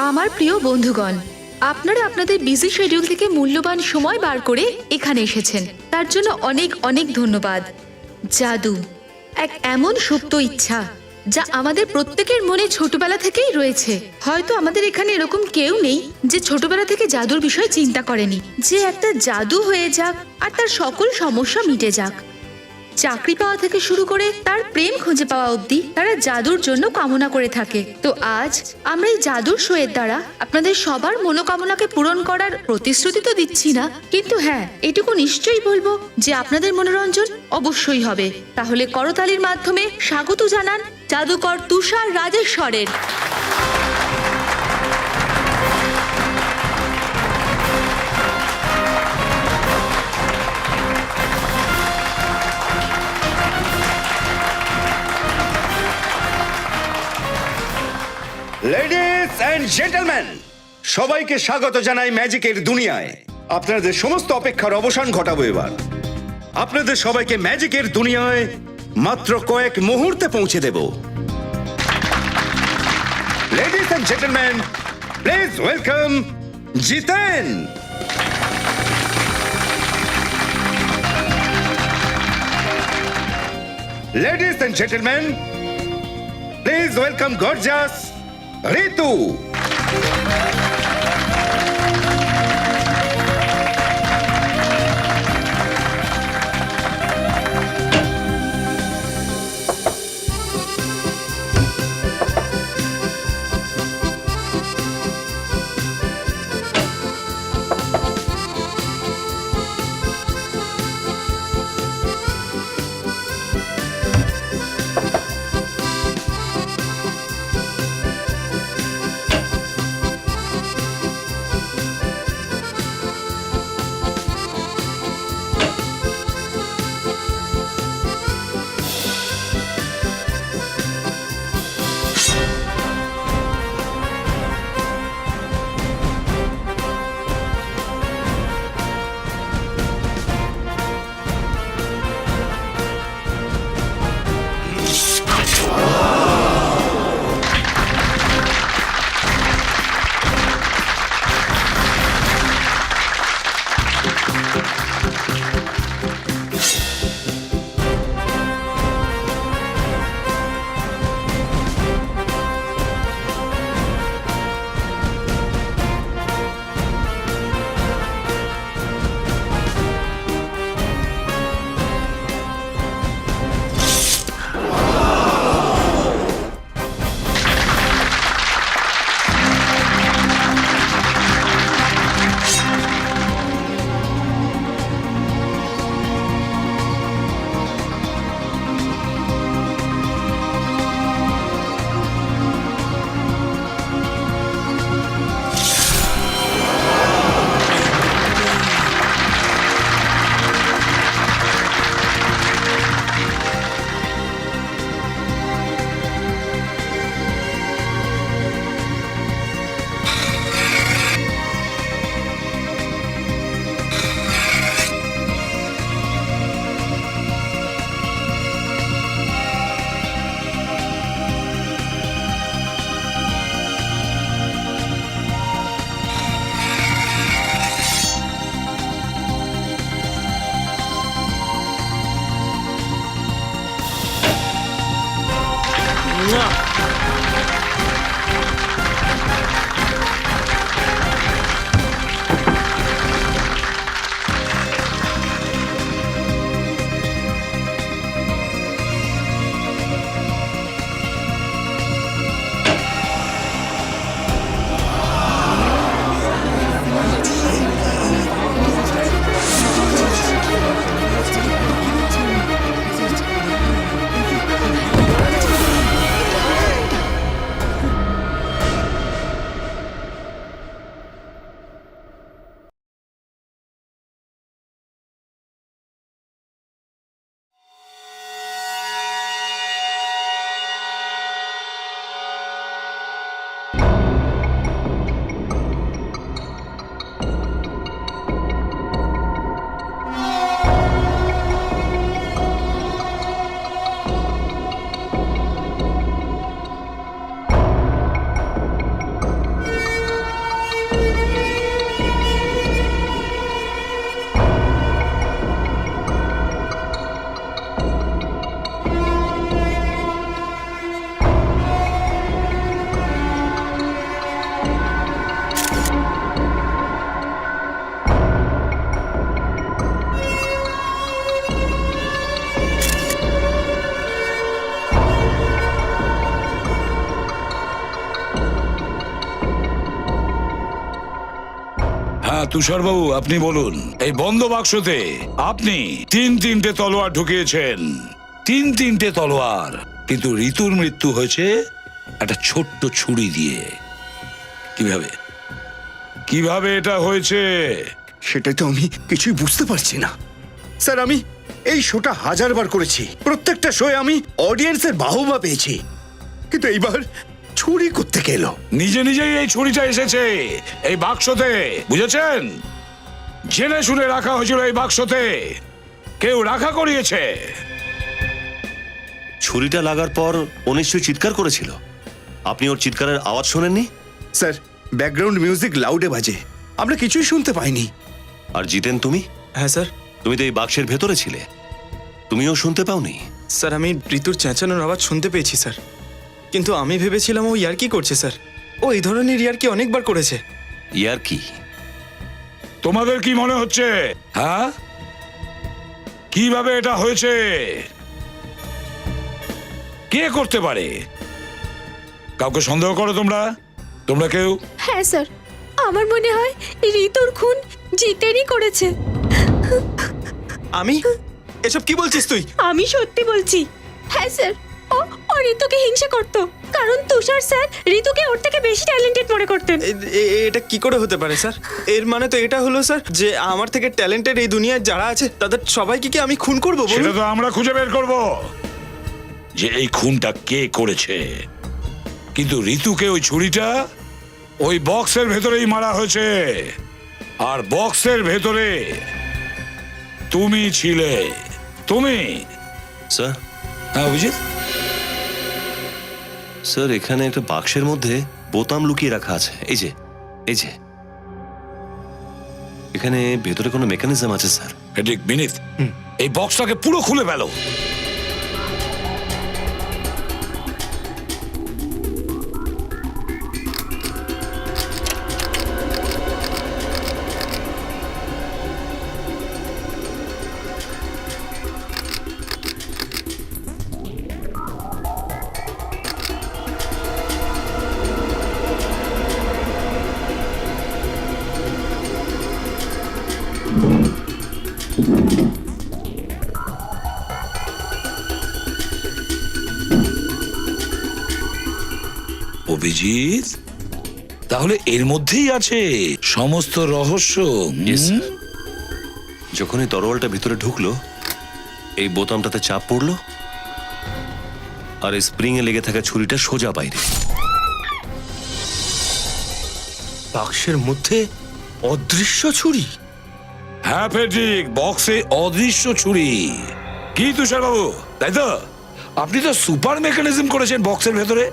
আমার প্রিয় বন্ধুগণ, আপনারা আপনাদের বিজি শিডিউল থেকে মূল্যবান সময় বার করে এখানে এসেছেন, তার জন্য অনেক অনেক ধন্যবাদ। জাদু এক এমন সুপ্ত ইচ্ছা যা আমাদের প্রত্যেকের মনে ছোটবেলা থেকেই রয়েছে। হয়তো আমাদের এখানে এরকম কেউ নেই যে ছোটবেলা থেকে জাদুর বিষয়ে চিন্তা করেনি, যে একটা জাদু হয়ে যাক আর তার সকল সমস্যা মিটে যাক। চাকরি পাওয়া থেকে শুরু করে তার প্রেম খুঁজে পাওয়া অবধি তারা জাদুর জন্য কামনা করে থাকে। তো আজ আমরা এই জাদুর শোয়ের দ্বারা আপনাদের সবার মনোকামনাকে পূরণ করার প্রতিশ্রুতি তো দিচ্ছি না, কিন্তু হ্যাঁ, এটুকু নিশ্চয়ই বলবো যে আপনাদের মনোরঞ্জন অবশ্যই হবে। তাহলে করতালির মাধ্যমে স্বাগত জানান জাদুকর তুষার রাজেশ্বরের। লেডিস এন্ড জেন্টলম্যান, সবাইকে স্বাগত জানাই ম্যাজিকের দুনিয়ায়। আপনাদের সমস্ত অপেক্ষার অবসান ঘটাবো এবার। আপনাদের সবাইকে ম্যাজিকের দুনিয়ায় মাত্র কয়েক মুহূর্তে পৌঁছে দেব। Ladies and gentleman, please welcome Jiten. Ladies and gentleman, please welcome gorgeous Ritu. হ্যাঁ তুষারবাবু, আপনি বলুন। এই বন্ধ বাক্সতে আপনি তিনটে তলোয়ার ঢুকিয়েছেন, তিনটে তলোয়ার, কিন্তু ঋতুর মৃত্যু হয়েছে একটা ছোট্ট ছুরি দিয়ে। কিভাবে কিভাবে এটা হয়েছে? সেটাই তো আমি কিছুই বুঝতে পারছি না স্যার। আমি এই শোটা 1000 বার করেছি, প্রত্যেকটা শোয়ে আমি অডিয়েন্সের বাহবা পেয়েছি, কিন্তু এইবার ছুরি কোত্থেকে এলো? নিজে নিজেই এই ছুরিটা এসেছে এই বাক্সতে, বুঝেছেন? জেনে শুনে রাখা হয়েছিল এই বাক্সতে, কেউ রাখা করিয়েছে। ছুরিটা লাগার পর ও নিশ্চয়ই চিৎকার করেছিল। আপনি ওর চিৎকারের আওয়াজ শোনেননি? স্যার, ব্যাকগ্রাউন্ড মিউজিক লাউডে বাজে, আমরা কিছুই শুনতে পাইনি। আর জিতেন, তুমি হ্যাঁ স্যার। তুমি তো এই বাক্সের ভেতরে ছিলে, তুমিও শুনতে পাওনি? স্যার আমি ঋতুর চেঁচানোর আওয়াজ শুনতে পেয়েছি স্যার, কিন্তু আমি ভেবেছিলাম ও ইয়ার্কি করছে স্যার। ও এই ধরনের ইয়ার্কি অনেকবার করেছে। ইয়ার কি? তোমাদের কি মনে হচ্ছে? হ্যাঁ, কিভাবে এটা হয়েছে? কে করতে পারে? কাউকে সন্দেহ করো তোমরা? তোমরা কেউ? হ্যাঁ স্যার, আমার মনে হয় ঋতুর খুন জিতেনই করেছে। আমি? এসব কি বলছিস তুই? আমি সত্যি বলছি। হ্যাঁ স্যার, ও ঋতুকে হিংসা করত, কারণ তুষার স্যার ঋতুকে ওর থেকে বেশি ট্যালেন্টেড মনে করতেন। এটা কি করে হতে পারে স্যার? এর মানে তো এটা হলো স্যার যে আমার থেকে ট্যালেন্টেড এই দুনিয়ায় যারা আছে তাদের সবাইকে কি আমি খুন করবো বলুন? সেটা তো আমরা খুঁজে বের করব যে এই খুনটা কে করেছে। কিন্তু ঋতুকে ওই ছুরিটা ওই বক্সের ভেতরেই মারা হয়েছে, আর বক্সের ভেতরে তুমি ছিলে। তুমি? স্যার, হ্যাঁ অভিজিৎ? স্যার এখানে একটা বাক্সের মধ্যে বোতাম লুকিয়ে রাখা আছে। এই যে, এই যে, এখানে ভেতরে কোনো মেকানিজম আছে স্যার। ফেডরিক, বিনীত, এই বক্সটাকে পুরো খুলে ফেলো। অভিজিৎ, তাহলে এর মধ্যেই আছে সমস্ত রহস্য। Yes, sir. যখন এই তরোয়ালটা ভিতরে ঢুকলো, এই বোতামটাতে চাপ পড়লো, আর এই স্প্রিং এ লেগে থাকা ছুরিটা সোজা বাইরে। বাক্সের মধ্যে অদৃশ্য ছুরি? হ্যাঁ ফেডরিক, বক্সে অদৃশ্য ছুরি। কি তুষার বাবু, তাই তো? আপনি তো সুপার মেকানিজম করেছেন বক্সের ভেতরে।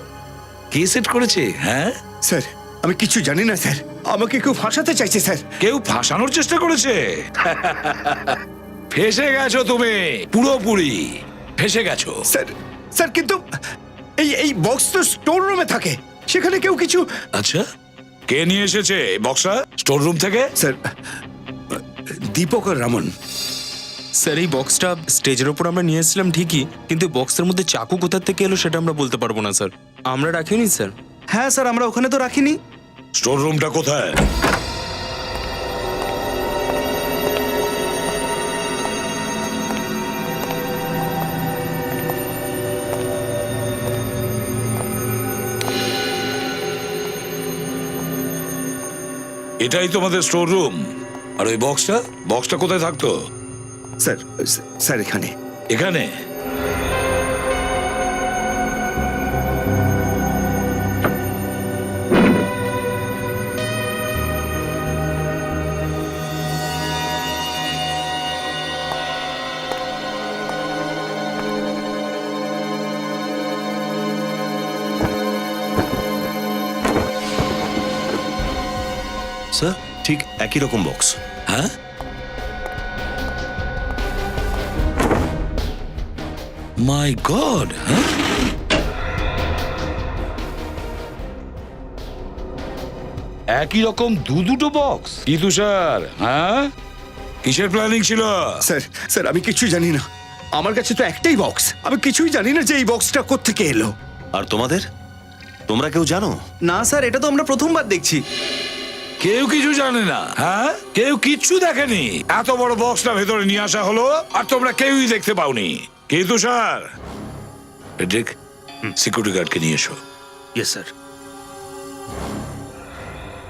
কে সেট করেছে? হ্যাঁ স্যার, আমি কিছু জানি না স্যার, আমাকে কেউ ফাঁসাতে চাইছে স্যার। কেউ ফাঁসানোর চেষ্টা করেছে। ফেসে গেছো তুমি, পুরোপুরি ফেসে গেছো। স্যার, স্যার কিন্তু এই বক্স তো স্টোর রুমে থাকে, সেখানে কেউ কিছু। আচ্ছা, কে নিয়ে এসেছে এই বক্সটা স্টোর রুম থেকে? স্যার, দীপক আর রামন। স্যার এই বক্সটা স্টেজের ওপর আমরা নিয়ে এসেছিলাম ঠিকই, কিন্তু বক্সের মধ্যে চাকু কোথা থেকে এলো সেটা আমরা বলতে পারবো না স্যার। আমরা রাখিনি স্যার। হ্যাঁ স্যার, আমরা ওখানে তো রাখিনি। স্টোর রুমটা কোথায়? এটাই তোমাদের স্টোর রুম? আর ওই বক্সটা কোথায় থাকতো? স্যার, স্যার এখানে। এখানে? স্যার ঠিক একই রকম বক্স। হ্যাঁ, মাই গড। হ্যাঁ, একই রকম দুটো বক্স। কি তুষার, হ্যাঁ কিসের প্ল্যানিং ছিল? স্যার, স্যার আমি কিছুই জানি না, আমার কাছে তো একটাই বক্স, আমি কিছুই জানি না যে এই বক্সটা কোত্থেকে এলো। আর তোমাদের, তোমরা কেউ জানো? না স্যার, এটা তো আমরা প্রথমবার দেখছি। কেউ কিছু জানে না, হ্যাঁ কেউ কিচ্ছু দেখেনি। এত বড় বক্সটা ভেতরে নিয়ে আসা হলো আর তোমরা কেউই দেখতে পাওনি। কিন্তু স্যার এদিক সিকিউরিটি গার্ডকে নিয়ে এসো। Yes sir.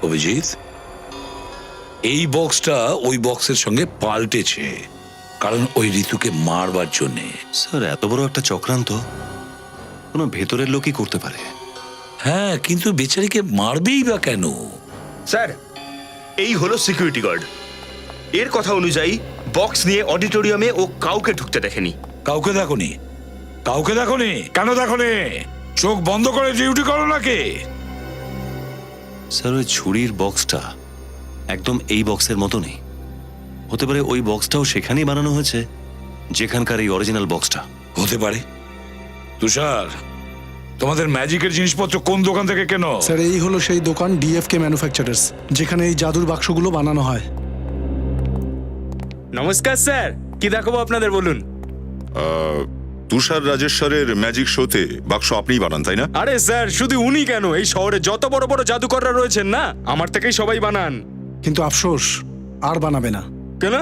অভিজিৎ, এই বক্সটা ওই বক্সের সঙ্গে পাল্টেছে, কারণ ওই ঋতুকে মারবার জন্যে। স্যার এত বড় একটা চক্রান্ত কোনো ভেতরের লোকই করতে পারে। হ্যাঁ, কিন্তু বেচারিকে মারবেই বা কেন? স্যার, এই হলো সিকিউরিটি গার্ড। এর কথা অনুযায়ী বক্স নিয়ে অডিটোরিয়ামে ও কাউকে ঢুকতে দেখেনি। কাউকে দেখোনি? কাউকে দেখোনি? কেন দেখোনি? চোখ বন্ধ করে ডিউটি করো নাকি? স্যার ওই ছুরির বক্সটা একদম এই বক্সের মতো নেই। হতে পারে ওই বক্সটাও সেখানেই বানানো হয়েছে যেখানকার এই অরিজিনাল বক্সটা। হতে পারে। তুষার, তোমাদের ম্যাজিকের জিনিসপত্র কোন দোকান থেকে কেন? স্যার এই হলো সেই দোকান ডিএফকে ম্যানুফ্যাকচারার্স, যেখানে এই জাদুর বাক্সগুলো বানানো হয়। নমস্কার স্যার, কি দেখাবো আপনাদের বলুন? তুষার রাজেশ্বরের ম্যাজিক শোতে বাক্স আপনিই বানান, তাই না? আরে স্যার, শুধু উনি কেন, এই শহরে যত বড় বড় জাদুকররা রয়েছেন না, আমার থেকেই সবাই বানান। কিন্তু আফসোস, আর বানাবে না। কেন?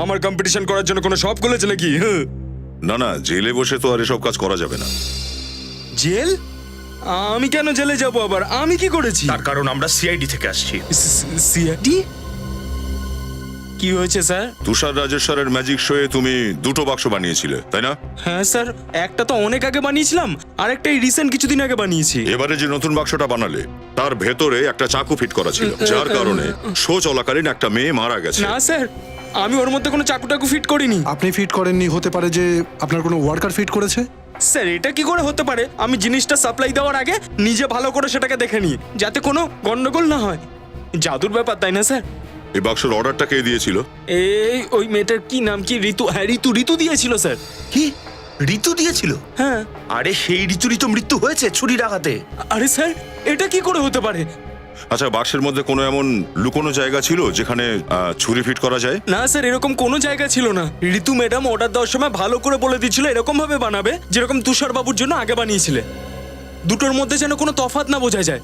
আমার কম্পিটিশন করার জন্য কোনো শপ খুলেছে নাকি? না না, জেলে বসে তো আর এসব কাজ করা যাবে না। জেল? আমি কেন জেলে যাব আবার? আমি কি করেছি? তার কারণ আমরা সিআইডি থেকে আসছি। সিআইডি? কি হয়েছে স্যার? তুষার রাজেশ্বরের ম্যাজিক শোয়ে তুমি দুটো বাক্স বানিয়েছিলে, তাই না? হ্যাঁ স্যার, একটা তো অনেক আগে বানিয়েছিলাম, আর একটা এই রিসেন্ট কিছুদিন আগে বানিয়েছি। এবারে যে নতুন বাক্সটা বানালে তার ভেতরে একটা চাকু ফিট করা ছিল, যার কারণে শো চলাকালীন একটা মেয়ে মারা গেছে। না স্যার, আমি ওর মধ্যে কোনো চাকু টাকু ফিট করিনি। আপনি ফিট করেননি, হতে পারে যে আপনার কোনো ওয়ার্কার ফিট করেছে। স্যার এটা কি করে হতে পারে? আমি জিনিসটা সাপ্লাই দেওয়ার আগে নিজে ভালো করে সেটাকে দেখে নিই, যাতে কোনো গন্ডগোল না হয়। জাদুর ব্যাপার, তাই না স্যার? এই বাক্সের অর্ডারটা কে দিয়েছিল? এই ওই মেয়েটার কি নাম কি? ঋতু। হ্যাঁ ঋতু দিয়েছিল স্যার। কি ঋতু দিয়েছিল? হ্যাঁ। আরে সেই ঋতুরই তো মৃত্যু হয়েছে ছুরির আঘাতে। আরে স্যার, এটা কি করে হতে পারে? আচ্ছা, বাক্সের মধ্যে কোনো এমন লুকোনো জায়গা ছিল যেখানে ছুরি ফিট করা যায়? না স্যার, এরকম কোনো জায়গা ছিল না। ঋতু ম্যাডাম অর্ডার দেওয়ার সময় ভালো করে বলে দিয়েছিল এরকম ভাবে বানাবে যেরকম তুষার বাবুর জন্য আগে বানিয়েছিলে। দুটোর মধ্যে যেন কোনো তফাৎ না বোঝা যায়।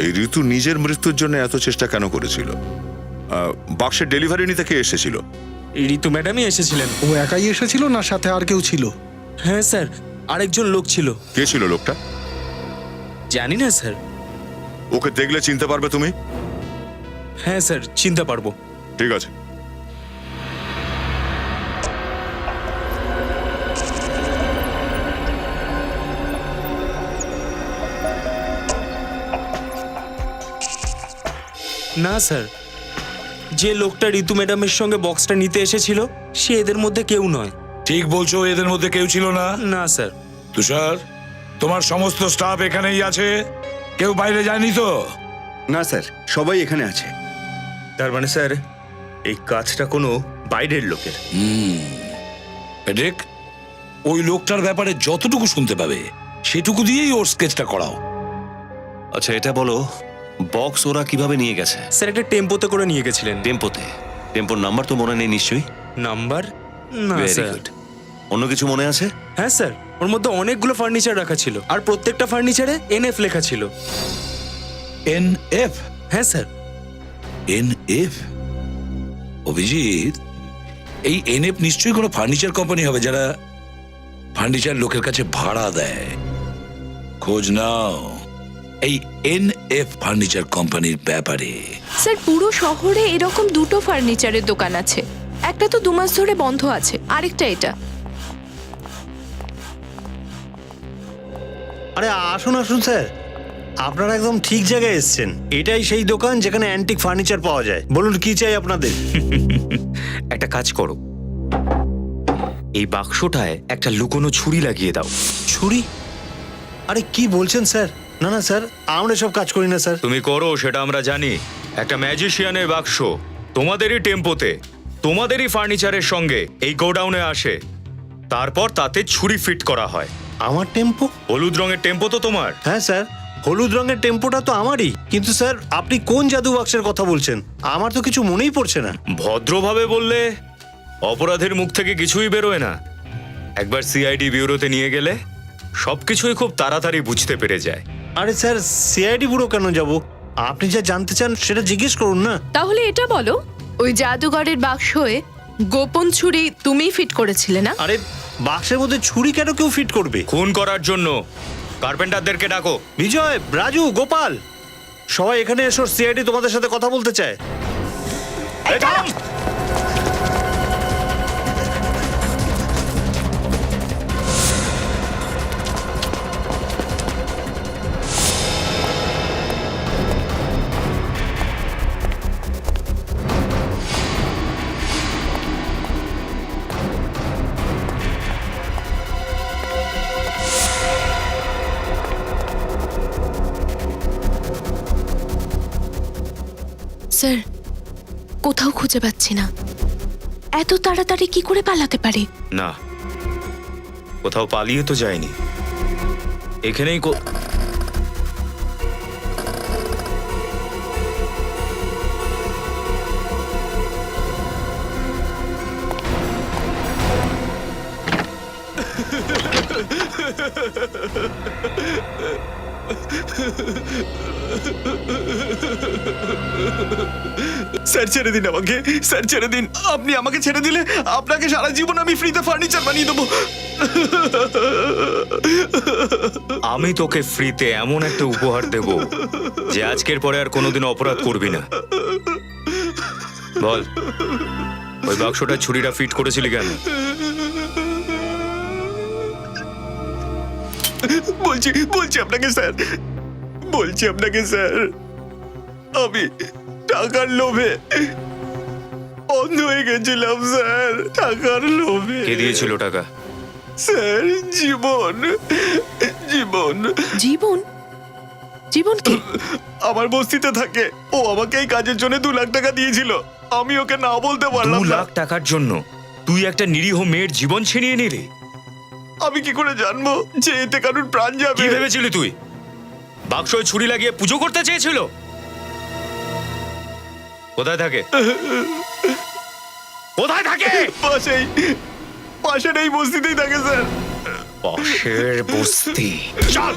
এই ঋতু নিজের মৃত্যুর জন্য এত চেষ্টা কেন করেছিল? বাক্সের ডেলিভারি নিতে কে এসেছিল? ঋতু ম্যাডামই এসেছিলেন। ও একাই এসেছিল না সাথে আর কেউ ছিল? হ্যাঁ স্যার, আরেকজন লোক ছিল। কে ছিল লোকটা? জানি না স্যার। ওকে দেখলে চিনতে পারবে তুমি? হ্যাঁ স্যার, চিনতে পারবো। ঠিক আছে। না স্যার, যে লোকটা ঋতু ম্যাডামের সঙ্গে বক্সটা নিতে এসেছিল সে এদের মধ্যে কেউ নয়। ঠিক বলছো, এদের মধ্যে কেউ ছিল না। না স্যার। তুষার, তোমার সমস্ত স্টাফ এখানেই আছে, কেউ বাইরে যায়নি তো? না স্যার, সবাই এখানে আছে। তার মানে স্যার এই কাজটা কোনো বাইরের লোকের। দেখ, ওই লোকটার ব্যাপারে যতটুকু শুনতে পাবে সেটুকু দিয়েই ওর স্কেচটা করাও। আচ্ছা এটা বলো, বক্স ওরা কিভাবে নিয়ে গেছে? স্যার একটা টেম্পোতে করে নিয়ে গেছিলেন। টেম্পোতে? টেম্পোর নাম্বার তো মনে নেই নিশ্চয়ই? নাম্বার? না ভেরি স্যার। গুড। অন্য কিছু মনে আছে? হ্যাঁ স্যার, ওর মধ্যে অনেকগুলো ফার্নিচার রাখা ছিল আর প্রত্যেকটা ফার্নিচারে এনএফ লেখা ছিল। NF? হ্যাঁ স্যার। NF? অভিজিৎ, এই NF নিশ্চয়ই কোনো ফার্নিচার কোম্পানি হবে যারা ফার্নিচার লোকের কাছে ভাড়া দেয়। খোঁজ নাও এই NF ফার্নিচার কোম্পানির ব্যাপারে। স্যার পুরো শহরে এরকম দুটো ফার্নিচারের দোকান আছে, একটা তো 2 মাস ধরে বন্ধ আছে, আরেকটা এটা। আরে আসুন আসুন স্যার, আপনারা একদম ঠিক জায়গায় এসেছেন। এটাই সেই দোকান যেখানে অ্যান্টিক ফার্নিচার পাওয়া যায়। বলুন কি চাই আপনাদের? একটা কাজ করো, এই বাক্সটায় একটা লুকোনো ছুরি লাগিয়ে দাও। ছুরি? আরে কি বলছেন স্যার? না না স্যার, আমরা সব কাজ করি না স্যার। তুমি করো সেটা আমরা জানি। একটা ম্যাজিশিয়ানের বাক্স তোমাদেরই টেম্পোতে তোমাদেরই ফার্নিচারের সঙ্গে এই গোডাউনে আসে, তারপর তাতে ছুরি ফিট করা হয়। আমার টেম্পো? হলুদ রঙের টেম্পো তো তোমার? হ্যাঁ স্যার, হলুদ রঙের টেম্পোটা তো আমারই। কিন্তু স্যার আপনি কোন জাদু বাক্সের কথা বলছেন? আমার তো কিছু মনেই পড়ছে না। ভদ্রভাবে বললে অপরাধের মুখ থেকে কিছুই বেরোয় না। একবার সিআইডি ব্যুরোতে নিয়ে গেলে সবকিছুই খুব তাড়াতাড়ি বুঝতে পেরে যায়। আরে স্যার, সিআইডি ব্যুরো কেন যাব? আপনি যা জানতে চান সেটা জিজ্ঞেস করুন না। তাহলে এটা বলো, ওই জাদুঘরের বাক্সে গোপন ছুরি তুমিই ফিট করেছিলে না? আরে বাক্সের মধ্যে ছুরি কেন কেউ ফিট করবে? খুন করার জন্য কার্পেন্টারদেরকে ডাকো। বিজয়, রাজু, গোপাল, সবাই এখানে এসো, সিআইডি তোমাদের সাথে কথা বলতে চায়। এই থাম! স্যার, কোথাও খুঁজে পাচ্ছি না। এত তাড়াতাড়ি কি করে পালাতে পারে? না, কোথাও পালিয়ে তো যায়নি, এখানেই স্যার ছেড়ে দিন আমাকে, স্যার ছেড়ে দিন। আপনি আমাকে ছেড়ে দিলে আপনাকে সারা জীবন আমি ফ্রিতে ফার্নিচার বানিয়ে দেবো। আমি তোকে ফ্রিতে এমন একটা উপহার দেব যে আজকের পরে আর কোনোদিন অপরাধ করবি না। বল, ওই বাক্সটা ছুরিটা ফিট করেছিলি কেন? বলছি আপনাকে স্যার, আমি টাকার লোভে অন্ধ হয়ে গেছিলাম স্যার, টাকার লোভে। কে দিয়েছিল টাকা? স্যার, জীবন। জীবন? জীবন কি? আমার বস্তিতে থাকে, ও আমাকে এই কাজের জন্য 2 লাখ টাকা দিয়েছিল। আমি ওকে না বলতে পারলাম 2 না। লাখ টাকার জন্য তুই একটা নিরীহ মেয়ের জীবন ছিনিয়ে নিলি? আমি কি করে জানবো যে এতে কারোর প্রাণ যাবে? কি ভেবেছিলি তুই বাক্সয় ছুরি লাগিয়ে পুজো করতে চেয়েছিল? কোথায় থাকে? কোথায় থাকে? পাশের এই বস্তিতেই থাকে স্যার। পাশের বস্তি? চল।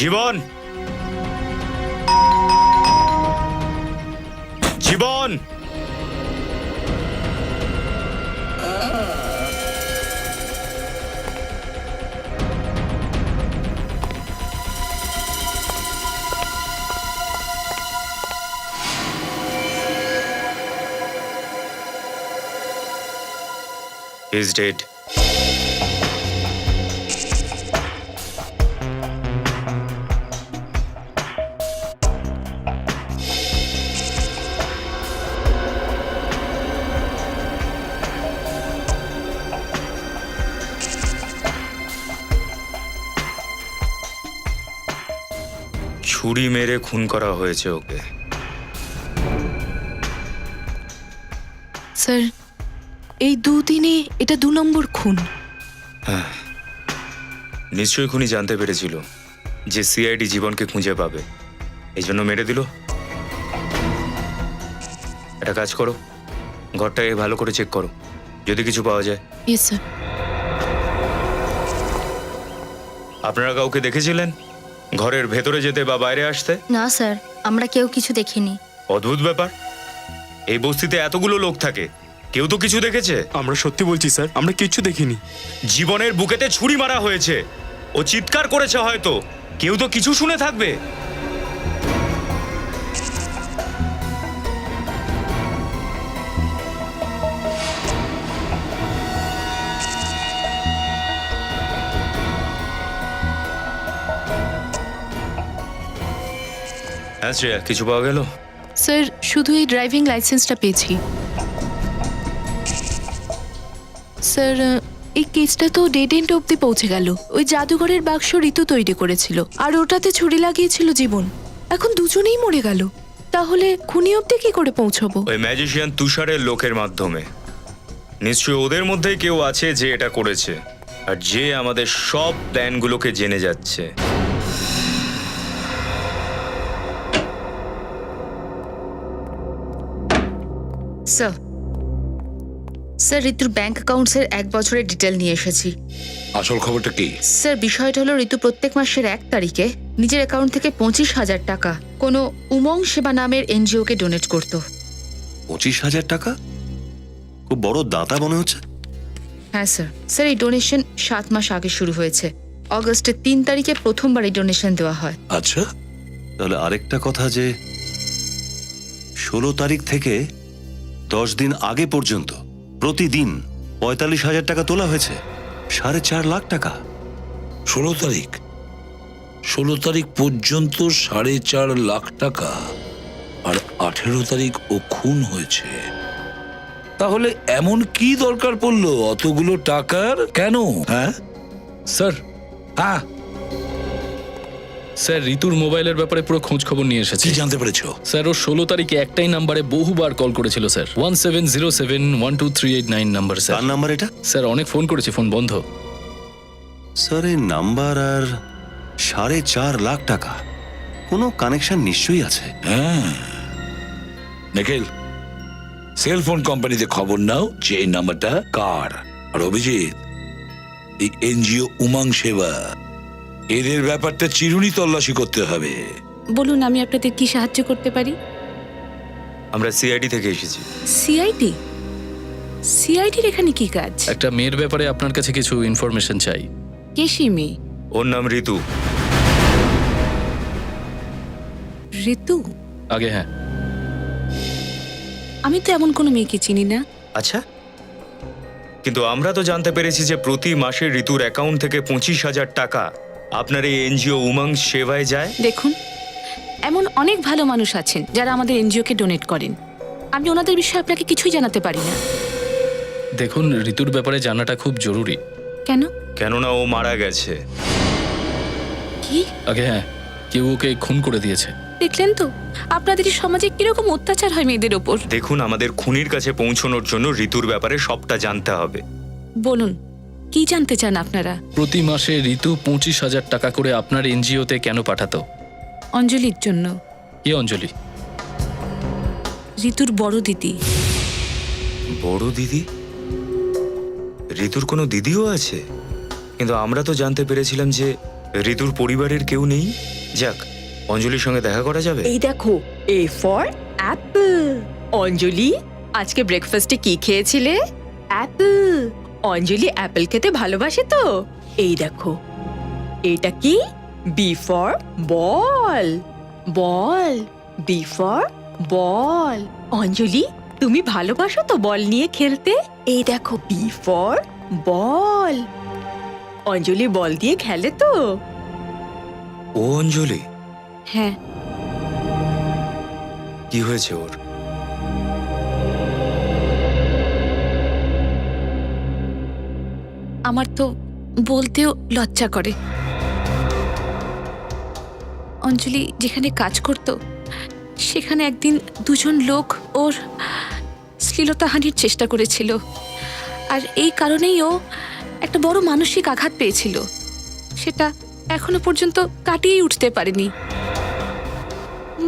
জীবন, জীবন, He's dead. ছুরি মেরে খুন করা হয়েছে ওকে। স্যার, এই 2 দিনে এটা 2 নম্বর খুন। নিশ্চয়ই খুনি জানতে পেরেছিল যে সিআইডি জীবনকে খুঁজে পাবে, এই জন্য মেরে দিল। একটা কাজ করো, ঘরটাকে ভালো করে চেক করো, যদি কিছু পাওয়া যায়। Yes sir. আপনারা কাউকে দেখেছিলেন ঘরের ভেতরে যেতে বা বাইরে আসতে? না স্যার, আমরা কেউ কিছু দেখিনি। অদ্ভুত ব্যাপার, এই বস্তিতে এতগুলো লোক থাকে, কেউ তো কিছু দেখেছে? আমরা সত্যি বলছি স্যার, আমরা কিচ্ছু দেখিনি। জীবনের বুকেতে ছুরি মারা হয়েছে, ও চিৎকার করেছে, হয়তো কেউ তো কিছু শুনে থাকবে। হ্যাঁ শ্রেয়া, কিছু পাওয়া গেল? স্যার, শুধু এই ড্রাইভিং লাইসেন্সটা পেয়েছি। স্যার, এই কেসটা তো ডেড এন্ড অবধি পৌঁছে গেল। ওই জাদুঘরের বাক্স ঋতু তৈরি করেছিল, আর ওটাতে ছুরি লাগিয়েছিল জীবন। এখন দুজনেই মরে গেল, তাহলে খুনি অবধি কি করে পৌঁছবো? ওই ম্যাজিশিয়ান তুষারের লোকের মাধ্যমে। নিশ্চয়ই ওদের মধ্যেই কেউ আছে যে এটা করেছে, আর যে আমাদের সব প্ল্যানগুলোকে জেনে যাচ্ছে। স্যার স্যার ঋতুর ব্যাংক অ্যাকাউন্টসের 1 বছরের ডিটেল নিয়ে এসেছি। আসল খবরটা কি? স্যার বিষয়টা হলো ঋতু প্রত্যেক মাসের 1 তারিখে নিজের অ্যাকাউন্ট থেকে 25,000 টাকা কোনো উমং সেবা নামের এনজিওকে ডোনেট করত। 25,000 টাকা? খুব বড় দাতা মনে হচ্ছে। হ্যাঁ স্যার। স্যার এই ডোনেশন 7 মাস আগে শুরু হয়েছে। অগস্টের 3 তারিখে প্রথমবার এই ডোনেশন দেওয়া হয়। আচ্ছা, তাহলে আরেকটা কথা যে 16 তারিখ থেকে 10 দিন আগে পর্যন্ত প্রতিদিন 45,000 টাকা তোলা হয়েছে। 4.5 লাখ টাকা। 16 তারিখ পর্যন্ত 4.5 লাখ টাকা। আর 18 তারিখ ও খুন হয়েছে। তাহলে এমন কি দরকার পড়লো অতগুলো টাকার? কেন? হ্যাঁ স্যার হ্যাঁ, স্যার ঋতুর মোবাইলের ব্যাপারে পুরো খোঁজ খবর নিয়ে কি এসেছি। জানতে পেরেছো? স্যার ও 16 তারিখে একটাই নাম্বারে বহুবার কল করেছিল স্যার। 17071238 number sir. কার নাম্বার এটা? স্যার অনেক ফোন করেছি, ফোন বন্ধ। স্যার এই নাম্বার আর 4.5 লাখ টাকা কোনো কানেকশন নিশ্চয়ই আছে। হ্যাঁ, নিখিল সেলফোন কোম্পানিতে খবর নাও যে এই নাম্বারটা কার। আর অভিজিৎ, এই এনজিও উমং সেবা, এদের ব্যাপারটা চিরুনি তল্লাশি করতে হবে। বলুন আমি আপনাদের কি সাহায্য করতে পারি? আমরা সিআইডি থেকে এসেছি। সিআইডি? সিআইডির এখানে কি কাজ? একটা মেয়ের ব্যাপারে আপনার কাছে কিছু ইনফরমেশন চাই। কে সেই মেয়ে? ওর নাম ঋতু। ঋতু? আগে হ্যাঁ। আমি তো এমন কোনো মেয়েকে চিনি না। আচ্ছা, কিন্তু আমরা তো জানতে পেরেছি যে প্রতি মাসে ঋতুর অ্যাকাউন্ট থেকে 25,000 টাকা আপনার এই এনজিও উমং সেবায় যায়। দেখুন, এমন অনেক ভালো মানুষ আছেন যারা আমাদের এনজিওকে ডোনেট করেন। আমি ওনাদের বিষয়ে আপনাকে কিছুই জানাতে পারি না। দেখুন, ঋতুর ব্যাপারে জানাটা খুব জরুরি। কেন? কেননা ও মারা গেছে। কি? আগে হ্যাঁ, কেউ ওকে খুন করে দিয়েছে। দেখলেন তো আপনাদের এই সমাজে কিরকম অত্যাচার হয় মেয়েদের ওপর। দেখুন, আমাদের খুনির কাছে পৌঁছানোর জন্য ঋতুর ব্যাপারে সবটা জানতে হবে। বলুন কি জানতে চান আপনারা? প্রতি মাসে ঋতু 25,000 টাকা করে আপনার এনজিওতে কেন পাঠাতো? অঞ্জলির জন্য। কে অঞ্জলি? ঋতুর বড় দিদি। বড় দিদি? ঋতুর কোনো দিদিও আছে? কিন্তু আমরা তো জানতে পেরেছিলাম যে ঋতুর পরিবারের কেউ নেই। যাক, অঞ্জলির সঙ্গে দেখা করা যাবে। এই দেখো, এ ফর অ্যাপল। অঞ্জলি, আজকে ব্রেকফাস্টে কি খেয়েছিলে? অ্যাপল। অঞ্জলি অ্যাপল খেতে ভালোবাসে তো। এই দেখো, এটা কি? B for ball. Ball. B for ball. Anjali, তুমি ভালোবাসো তো বল নিয়ে খেলতে? এই দেখো, বি ফর বল। অঞ্জলি বল দিয়ে খেলে তো। ও অঞ্জলি? হ্যাঁ। কি হয়েছে ওর? আমার তো বলতেও লজ্জা করে। অঞ্জলি যেখানে কাজ করত সেখানে একদিন দুজন লোক ওর শ্লীলতাহানির চেষ্টা করেছিল। আর এই কারণেই ও একটা বড় মানসিক আঘাত পেয়েছিল। সেটা এখনো পর্যন্ত কাটিয়ে উঠতে পারেনি।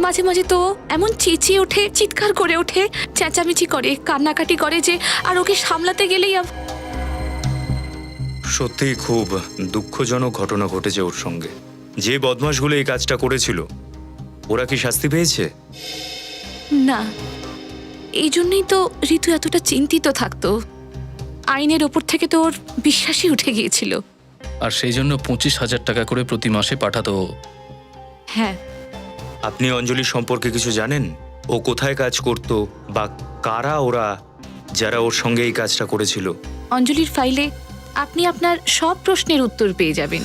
মাঝে মাঝে তো এমন চেঁচিয়ে ওঠে, চিৎকার করে ওঠে, চেঁচামেচি করে, কান্নাকাটি করে যে আর ওকে সামলাতে গেলেই সত্যিই খুব দুঃখজনক ঘটনা ঘটেছে ওর সঙ্গে। যে বদমাশগুলো এই কাজটা করেছিল ওরা কি শাস্তি পেয়েছে? না। এই জন্যই তো ঋতু এতটা চিন্তিত থাকতো। আইনের ওপর থেকে তো ওর বিশ্বাসই উঠে গিয়েছিল। আর সেই জন্য 25,000 টাকা করে প্রতি মাসে পাঠাতো। হ্যাঁ। আপনি অঞ্জলির সম্পর্কে কিছু জানেন? ও কোথায় কাজ করত বা কারা ওরা যারা ওর সঙ্গে এই কাজটা করেছিল? অঞ্জলির ফাইলে আপনি আপনার সব প্রশ্নের উত্তর পেয়ে যাবেন।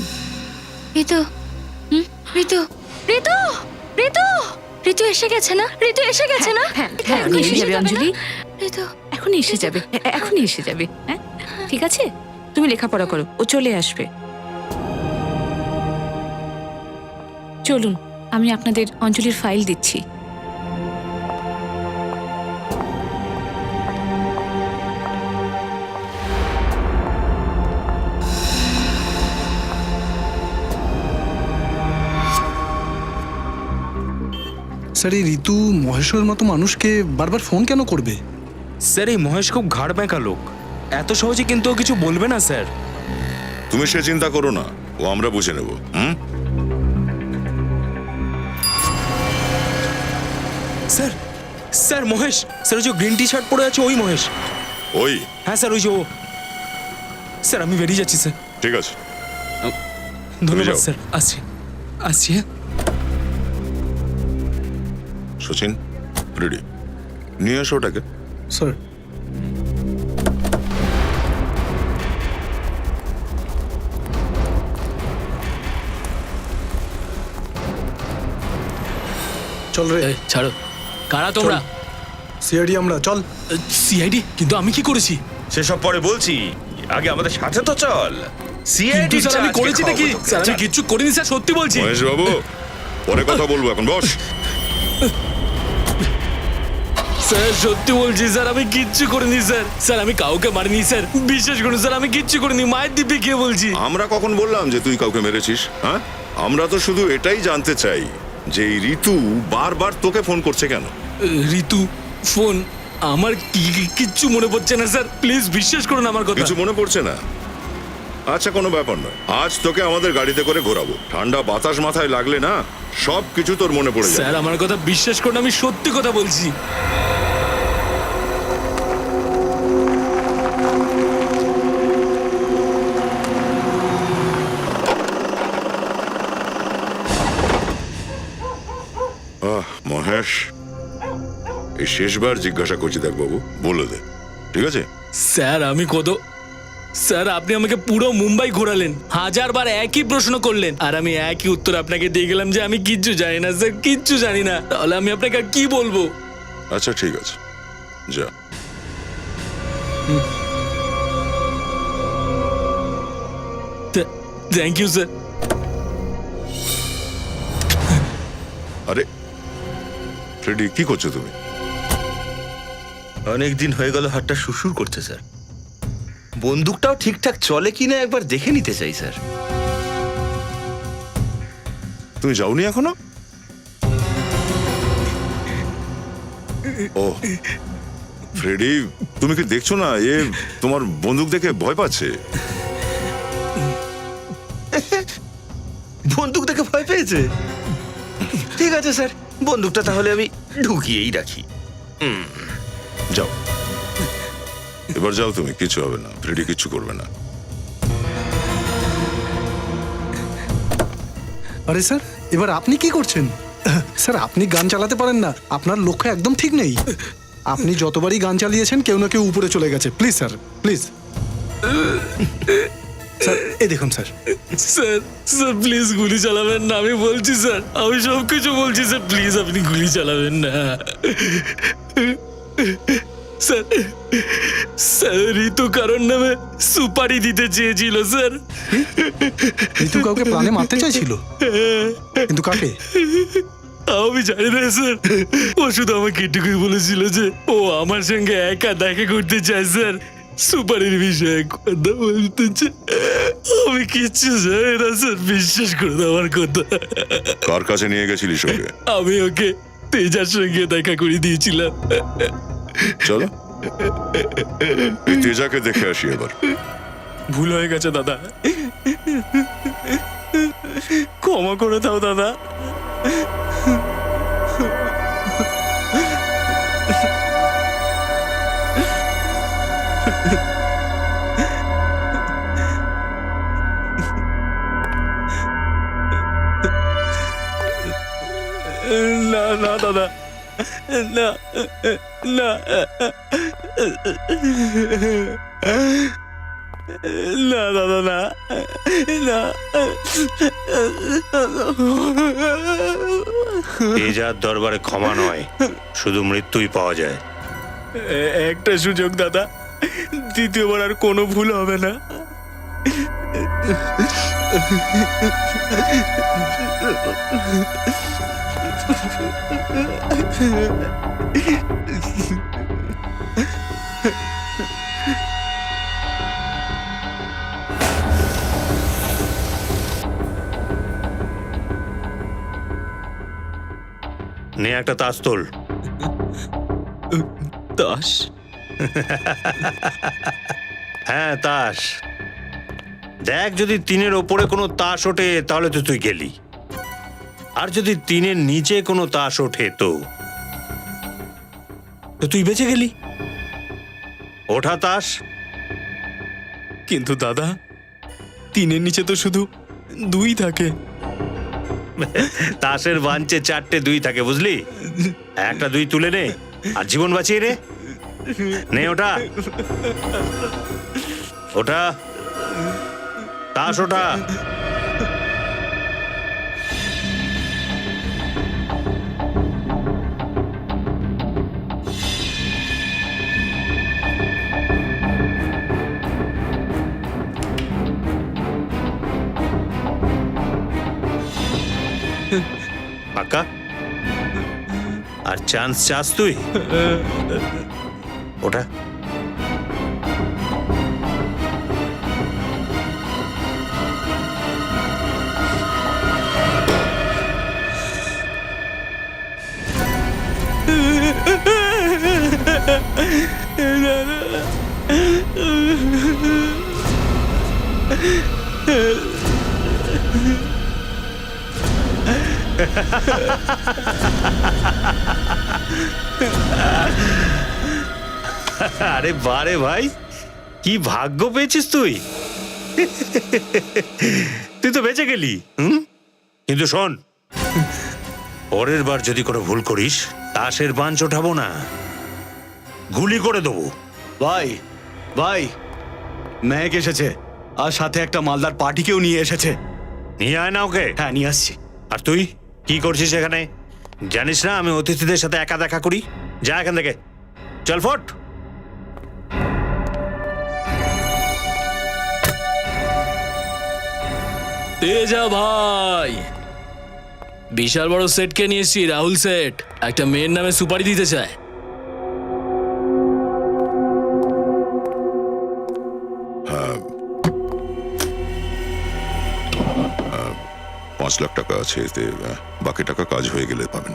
ঋতু, ঋতু, ঋতু, ঋতু, ঋতু এসে গেছে না? ঋতু এসে গেছে না? হ্যাঁ, এখনই এসে যাবে অঞ্জলি। ঋতু এখনই এসে যাবে, এখনই এসে যাবে। হ্যাঁ, ঠিক আছে, তুমি লেখাপড়া করো, ও চলে আসবে। চলুন, আমি আপনাদের অঞ্জলির ফাইল দিচ্ছি। স্যার এই ঋতু মহেশ্বরের মতো মানুষকে বারবার ফোন কেন করবে? স্যার এই মহেশ খুব ঘাড় ব্যাঁকা লোক, এত সহজে কিন্তু ও কিছু বলবে না স্যার। তুমি সে চিন্তা করো না, ও আমরা বুঝে নেব। স্যার, স্যার মহেশ, স্যার ওই যে গ্রিন টি শার্ট পরে আছে ওই মহেশ। ওই হ্যাঁ স্যার ওই যে ও। স্যার আমি বেরিয়ে যাচ্ছি স্যার। ঠিক আছে, ধন্যবাদ যাও। স্যার, আসছি আসছি। হ্যাঁ সচিন রেডি, নিয়ে এসো ওটাকে। স্যার চল রে, ছাড়ো, কারা তোমরা? সিআইডি আমরা, চল। সিআইডি? কিন্তু আমি কি করেছি? সেসব পরে বলছি, আগে আমাদের সাথে তো চল। কিন্তু স্যার আমি করেছি নাকি? স্যার আমি কিচ্ছু করিনি স্যার, সত্যি বলছি। মহেশ বাবু, পরে কথা বলবো, এখন বস। স্যার সত্যি বলছি স্যার, আমি কিচ্ছু করিনি স্যার। স্যার আমি কাউকে মারিনি স্যার, বিশ্বাস করুন স্যার, আমি কিচ্ছু করিনি। মায়ের দিব্যি কে বলছি। আমরা কখন বললাম যে তুই কাউকে মেরেছিস? হ্যাঁ, আমরা তো শুধু এটাই জানতে চাই যে এই ঋতু বারবার তোকে ফোন করছে কেন? ঋতু ফোন? আমার কিচ্ছু মনে পড়ছে না স্যার, প্লিজ বিশ্বাস করুন আমার কথা। কিছু মনে পড়ছে না? আচ্ছা, কোনো ব্যাপার নয়, আজ তোকে আমাদের গাড়িতে করে ঘোরাবো। ঠান্ডা বাতাস মাথায় লাগলে না সব কিছু তোর মনে পড়ে যাবে। স্যার আমার কথা বিশ্বাস করুন, আমি সত্যি কথা বলছি। মহেশ, এই শেষবার জিজ্ঞাসা করছি, দেখ বাবু, বলে দে, ঠিক আছে? স্যার আমি স্যার আপনি আমাকে পুরো মুম্বাই ঘোরালেন, 1000 বার একই প্রশ্ন করলেন, আর আমি একই উত্তর আপনাকে দিয়ে গেলাম যে আমি কিচ্ছু জানি না স্যার, কিচ্ছু জানি না। তাহলে আমি আপনাকে আর কি বলবো? আচ্ছা ঠিক আছে, যা। Thank you sir. আরে ফ্রেডি, কি করছো তুমি? অনেক দিন হয়ে গেল হাতটা সুসুর করছে স্যার। বন্দুকটাও ঠিকঠাক চলে কিনা একবার দেখে নিতে চাই স্যার। তুমি যাওনি এখনো? ও ফ্রেডি, তুমি কি দেখছো না এ তোমার বন্দুক দেখে ভয় পাচ্ছে? বন্দুক দেখে ভয় পেয়েছে? ঠিক আছে স্যার, বন্দুকটা তাহলে আমি ঢুকিয়েই রাখি। যাও, এবার যাও তুমি, কিছু হবে না, ফ্রেডি কিচ্ছু করবে না। আরে স্যার, এবার আপনি কি করছেন? স্যার আপনি গান চালাতে পারেন না, আপনার লক্ষ্য একদম ঠিক নেই। আপনি যতবারই গান চালিয়েছেন কেউ না কেউ উপরে চলে গেছে। Please sir, please. স্যার এই দেখুন স্যার। স্যার স্যার প্লিজ গুলি চালাবেন না, আমি বলছি স্যার, আমি সব কিছু বলছি স্যার, প্লিজ আপনি গুলি চালাবেন না। স্যার স্যার ঋতু কারণ নামে সুপারি দিতে চেয়েছিল স্যার। ঋতু কাউকে প্রাণে মারতে চাইছিল, কিন্তু কাকে? আমি জানি না স্যার, ও শুধু আমাকে এটুকুই বলেছিল যে ও আমার সঙ্গে একা দেখা করতে চায় স্যার, সুপারির বিষয়ে কথা বলতে চায়। আমি কিচ্ছু জানি না স্যার, বিশ্বাস করুন আমার কথা। কার কাছে নিয়ে গেছিলিস ওকে? আমি ওকে তেজার সঙ্গে দেখা করে দিয়েছিলাম। চলো এই তেজাকে দেখে আসি এবার। ভুল হয়ে গেছে দাদা, ক্ষমা করে দাও দাদা। না না দাদা, না না না দাদা, না না। তেজার দরবারে ক্ষমা নয়, শুধু মৃত্যুই পাওয়া যায়। একটা সুযোগ দাদা, দ্বিতীয়বার আর কোনো ভুল হবে না। নে একটা তাস তোল। দাস? হ্যাঁ, তাস। দেখ, যদি 3-এর ওপরে কোনো তাস ওঠে তাহলে তো তুই গেলি, আর যদি 3-এর নিচে কোনো তাস ওঠে তো তুই বেঁচে গেলি। ওঠা তাস। কিন্তু দাদা, 3-এর নিচে তো শুধু 2 থাকে। তাসের বাঞ্চে 4টে 2 থাকে, বুঝলি? একটা 2 তুলে নে আর জীবন বাঁচিয়ে রে। নে ওটা, ওটা তাস, ওটা। পাক্কা? আর চান্স চাস তুই? ওটা আরে বারে ভাই, কি ভাগ্য পেয়েছিস তুই। তুই তো বেঁচে গেলি। কিন্তু শোন, পরের বার যদি কোনো ভুল করিস, তাসের বাঞ্চ ওঠাবো না, গুলি করে দেবো। ভাই ভাই, মেঘ এসেছে আর সাথে একটা মালদার পার্টিকেও নিয়ে এসেছে। নিয়ে আয় না ওকে। হ্যাঁ, নিয়ে আসছি। আর তুই কি করছিস এখানে? জানিস না আমি অতিথিদের সাথে একা দেখা করি? যা এখান থেকে, চল ফট। তেজা ভাই, বিশাল বড় সেটকে নিয়ে এসছি, রাহুল সেট। একটা মেয়ের নামে সুপারি দিতে চায়। হ্যাঁ, 5 লাখ টাকা আছে এতে, বাকি টাকা কাজ হয়ে গেলে পাবেন।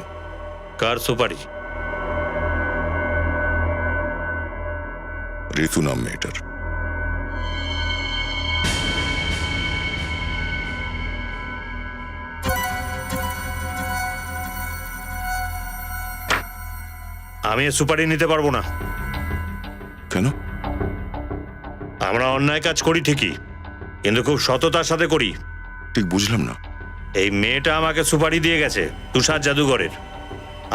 কার সুপারি? ঋতু নাম মেয়েটার। আমি এ সুপারি নিতে পারবো না। কেন? আমরা অন্যায় কাজ করি ঠিকই, কিন্তু খুব সততার সাথে করি। ঠিক বুঝলাম না। এই মেয়েটা আমাকে সুপারি দিয়ে গেছে তুষার জাদুঘরের।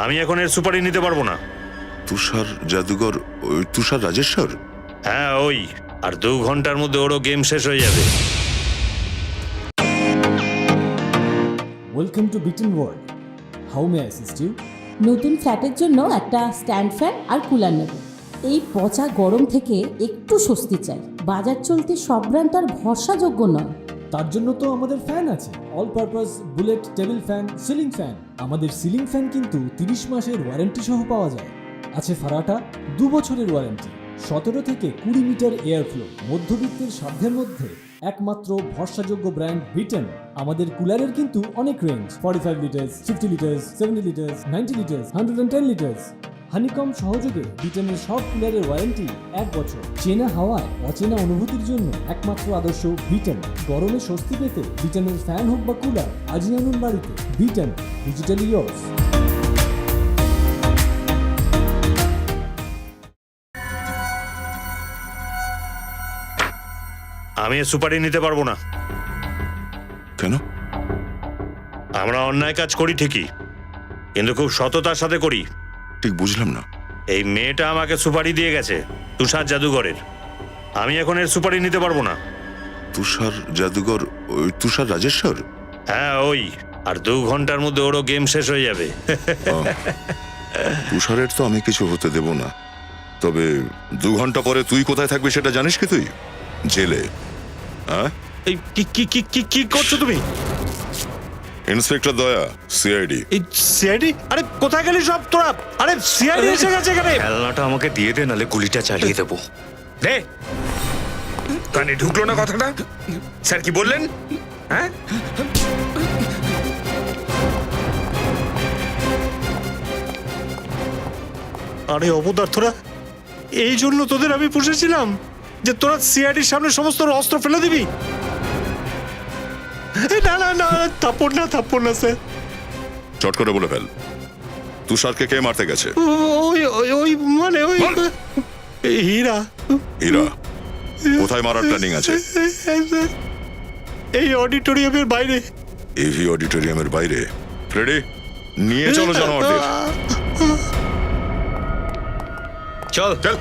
আমি এখন এর সুপারি নিতে পারবো না। তুষার জাদুঘর? ওই তুষার রাজেশ্বর? হ্যাঁ, ওই। আর 2 ঘন্টার মধ্যে ওরও গেম শেষ হয়ে যাবে। Welcome to Bitten world. How may I assist you? নতুন ফ্ল্যাটের জন্য একটা স্ট্যান্ড ফ্যান আর কুলার নেব। এই পচা গরম থেকে একটু স্বস্তি চাই। বাজার চলতে সব ব্র্যান্ড তো আর ভরসাযোগ্য নয়। তার জন্য তো আমাদের ফ্যান আছে, all purpose bullet table fan, ceiling fan. আমাদের সিলিং ফ্যান কিন্তু 30 মাসের ওয়ারেন্টি সহ পাওয়া যায়। আছে ফারাটা 2 বছরের ওয়ারেন্টি, 17 থেকে 20 মিটার এয়ার ফ্লো। মধ্যবিত্তের সাধ্যের মধ্যে একমাত্র ভরসাযোগ্য ব্র্যান্ড বিটেন। আমাদের কুলারের কিন্তু অনেক range, 45 litres, 50 litres, 70 litres, 90 litres, 110 litres. Honeycomb সহযোগে বিটেনের সব কুলারের ওয়ারেন্টি 1 বছর। চেনা হাওয়ায় অচেনা অনুভূতির জন্য একমাত্র আদর্শ বিটেন। গরমে স্বস্তি পেতে বিটেনের ফ্যান হোক বা কুলার, আজই আনুন বাড়িতে। Beaten, digitally years. আমি এ সুপারি নিতে পারবো না। কেন? আমরা অন্যায় কাজ করি ঠিকই, কিন্তু খুব সততার সাথে করি। ঠিক বুঝলাম না। এই মেয়েটা আমাকে সুপারি দিয়ে গেছে তুষার জাদুঘরের। আমি এখন এর সুপারি নিতে পারবো না। তুষার জাদুঘর? ওই তুষার রাজেশ্বর? হ্যাঁ, ওই। আর 2 ঘন্টার মধ্যে ওরও গেম শেষ হয়ে যাবে। তুষারের তো আমি কিছু হতে দেব না, তবে 2 ঘন্টা পরে তুই কোথায় থাকবি সেটা জানিস কি? তুই জেলে। হ্যাঁ, এই কি করছো তুমি? ইন্সপেক্টর দয়া, সিআইডি। এই সিআইডি? আরে কোথায় গেলি সব তোরা? আরে সিআইডি এসে গেছে এখানে। খেলনাটা আমাকে দিয়ে দে, নালে গুলিটা চালিয়ে দেবো। দে। কানে ঢুকলো না কথাটা? স্যার কি বললেন? হ্যাঁ, আরে অপদার্থরা, এই জন্য তোদের আমি পুষেছিলাম যে তোরা সিআইডির সামনে সমস্ত অস্ত্র ফেলে দিবি? না না না, থাপ্পড় না স্যার। চট করে বলে ফেল, তুষারকে কে মারতে গেছে? ওই ওই ওই মানে ওই হীরা। হীরা কোথায় মারার প্ল্যানিং আছে? এই অডিটোরিয়ামের বাইরে। এভি অডিটোরিয়ামের বাইরে? ফ্রেডি, নিয়ে চলো জানোয়ারদের। চল চল।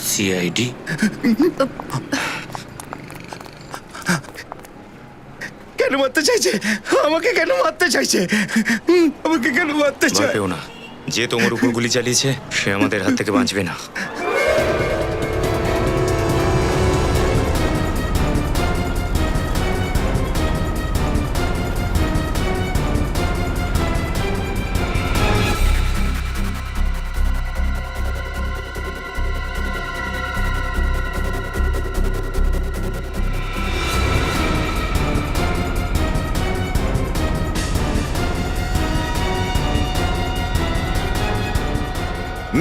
সিআইডি? কেন মারতে চাইছে আমাকে? কেন মারতে চাইছে আমাকে? কেন মারতে ভয় চায়? পেও না, যে তোমার উপর গুলি চালিয়েছে সে আমাদের হাত থেকে বাঁচবে না।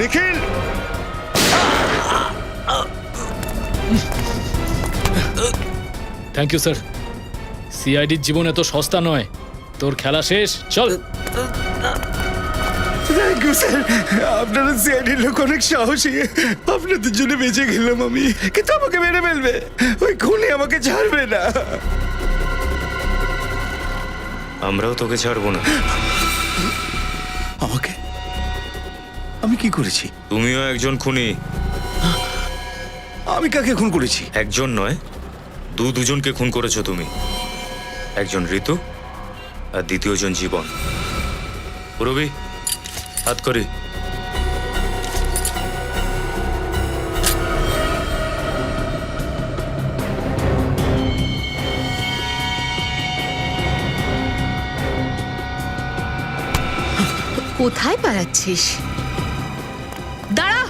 Nikhil, thank you sir. সিআইডির জীবন এত সস্তা নয়। তোর খেলা শেষ, চল। Thank you sir. আপনারা সিআইডির লোক অনেক সাহসী। আপনাদের জন্য বেঁচে গেলাম আমি, কিন্তু আমাকে মেরে ফেলবে। ওই খুনি আমাকে ছাড়বে না। আমরাও তোকে ছাড়বো না। আমাকে? আমি কি করেছি? তুমিও একজন খুনি। আমি কাকে খুন করেছি? একজন নয়, দুজনকে খুন করেছো তুমি। একজন ঋতু আর দ্বিতীয়জন জীবন। রবি, হাত করি। কোথায় পালাচ্ছিস? দাঁড়া!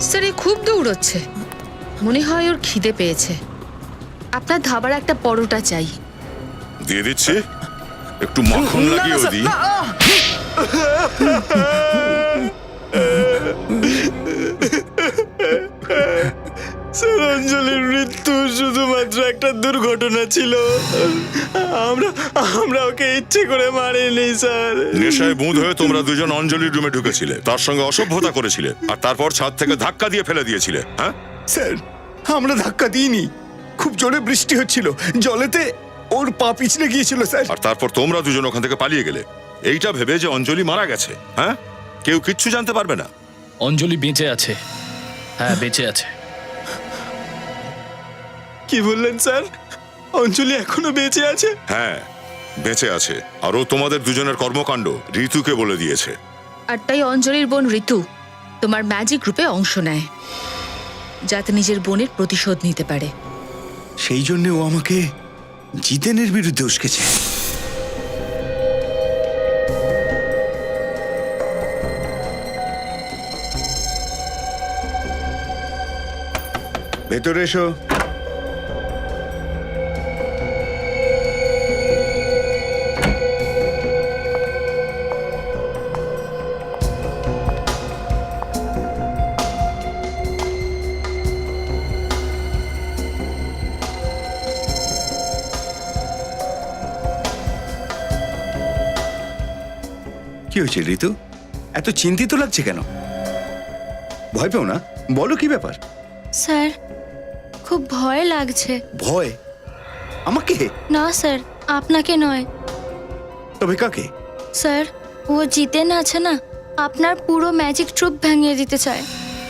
স্যার, এ খুব দৌড়চ্ছে। মনে হয় ওর খিদে পেয়েছে। আপনার ধাবার একটা পরোটা চাই। দিয়ে দিচ্ছি, একটু মাখন লাগিয়ে দিই। স্যার, অঞ্জলির মৃত্যু শুধুমাত্র একটা দুর্ঘটনা ছিল। আমরা ওকে ইচ্ছে করে মারিনি স্যার। নেশায় বুঁদ হয়ে তোমরা দুজন অঞ্জলির রুমে ঢুকেছিলে, তার সঙ্গে অসভ্যতা করেছিলে, আর তারপর ছাদ থেকে ধাক্কা দিয়ে ফেলে দিয়েছিলে। হ্যাঁ স্যার, আমরা ধাক্কা দিইনি। খুব জোরে বৃষ্টি হচ্ছিল, জলেতে ওর পা পিছলে গিয়েছিল স্যার। আর তারপর তোমরা দুজন ওখান থেকে পালিয়ে গেলে, এইটা ভেবে যে অঞ্জলি মারা গেছে। হ্যাঁ, কেউ কিচ্ছু জানতে পারবে না। অঞ্জলি বেঁচে আছে। হ্যাঁ, বেঁচে আছে। কি বললেন স্যার? অঞ্জলি এখনো বেঁচে আছে? হ্যাঁ, বেঁচে আছে। আর ও তোমাদের দুজনের কর্মকাণ্ড ঋতুকে বলে দিয়েছে। আর তাই অঞ্জলির বোন ঋতু তোমার ম্যাজিক গ্রুপে অংশ নেয়, যাতে নিজের বোনের প্রতিশোধ নিতে পারে। সেই জন্য ও আমাকে জিতেনের বিরুদ্ধে উস্কেছে। ভেতরে এসো। কি হয়েছে ঋতু? এত চিন্তিত লাগছে কেন? ভয় পেও না, বলো কি ব্যাপার? স্যার খুব ভয় লাগছে। ভয়? আমাকে? না স্যার, আপনাকে নয়। তবে কাকে? স্যার, ও জিতেন আছে না, আপনার পুরো ম্যাজিক ট্রুপ ভেঙে দিতে চায়।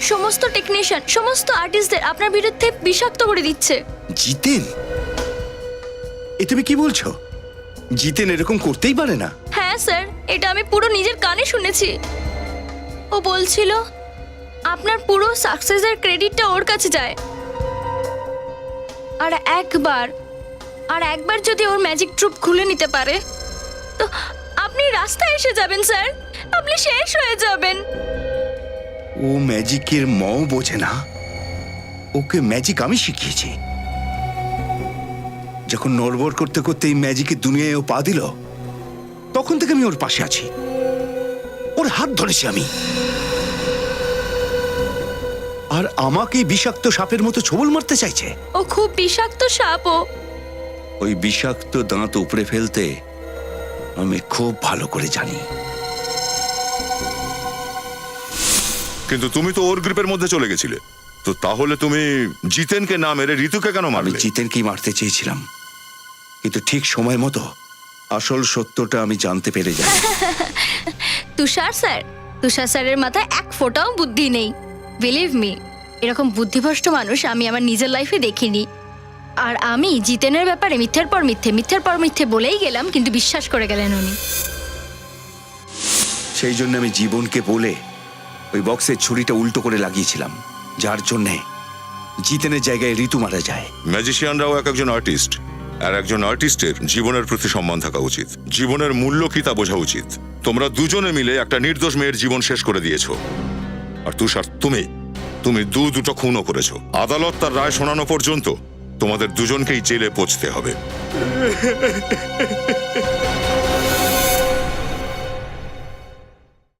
সমস্ত টেকনিশিয়ান, সমস্ত আর্টিস্টদের আপনার বিরুদ্ধে বিষাক্ত করে দিচ্ছে। জিতেন? এ তুমি কি বলছো? জিতেন এরকম করতেই পারে না। হ্যাঁ স্যার, এটা আমি পুরো নিজের কানে শুনেছি। ও বলছিল আপনার পুরো সাকসেসের ক্রেডিটটা ওর কাছে যায়। আর একবার যদি ওর ম্যাজিক ট্রুপ খুলে নিতে পারে, তো আপনি রাস্তায় এসে যাবেন স্যার, আপনি শেষ হয়ে যাবেন। ও ম্যাজিকের মও বোঝে না। ওকে ম্যাজিক আমি শিখিয়েছি। যখন নড়বড় করতে করতে এই ম্যাজিকের দুনিয়ায় ও পা দিল, তখন থেকে আমি ওর পাশে আছি। ওর হাত ধরেছি আমি। আর আমাকে বিষাক্ত সাপের মতো ছোবল মারতে চাইছে। ও খুব বিষাক্ত সাপ। ওই বিষাক্ত দাঁত উপড়ে ফেলতে আমি খুব ভালো করে জানি। কিন্তু তুমি তো ওর গ্রুপের মধ্যে চলে গেছিলে, তো তাহলে তুমি জিতেনকে না মেরে ঋতুকে কেন আমি মারলে? জিতেনকেই মারতে চেয়েছিলাম, কিন্তু ঠিক সময় মতো আসল সত্যটা আমি জানতে পেরে যাই। তুষার স্যারের মাথায় এক ফোঁটাও বুদ্ধি নেই। বিলিভ মি, এরকম বুদ্ধিভ্রষ্ট মানুষ আমি আমার নিজের লাইফে দেখিনি। আর আমি জিতেনের ব্যাপারে মিথ্যের পর মিথ্যে বলেই গেলাম, কিন্তু বিশ্বাস করে গেলেন উনি। সেই জন্য আমি জীবনকে বলে ওই বক্সের ছুরিটা উল্টো করে লাগিয়েছিলাম, যার জন্যে জিতেনের জায়গায় ঋতু মারা যায়। ম্যাজিশিয়ানরাও এক একজন আর্টিস্ট, আর একজন আর্টিস্টের জীবনের প্রতি সম্মান থাকা উচিত। জীবনের মূল্য কি তা বোঝা উচিত। তোমরা দুজনে মিলে একটা নির্দোষ মেয়ের জীবন শেষ করে দিয়েছো। আর তুষার, তুমি দুটো খুনও করেছো। আদালত তার রায় শোনানো পর্যন্ত তোমাদের দুজনকেই জেলে পৌঁছতে হবে।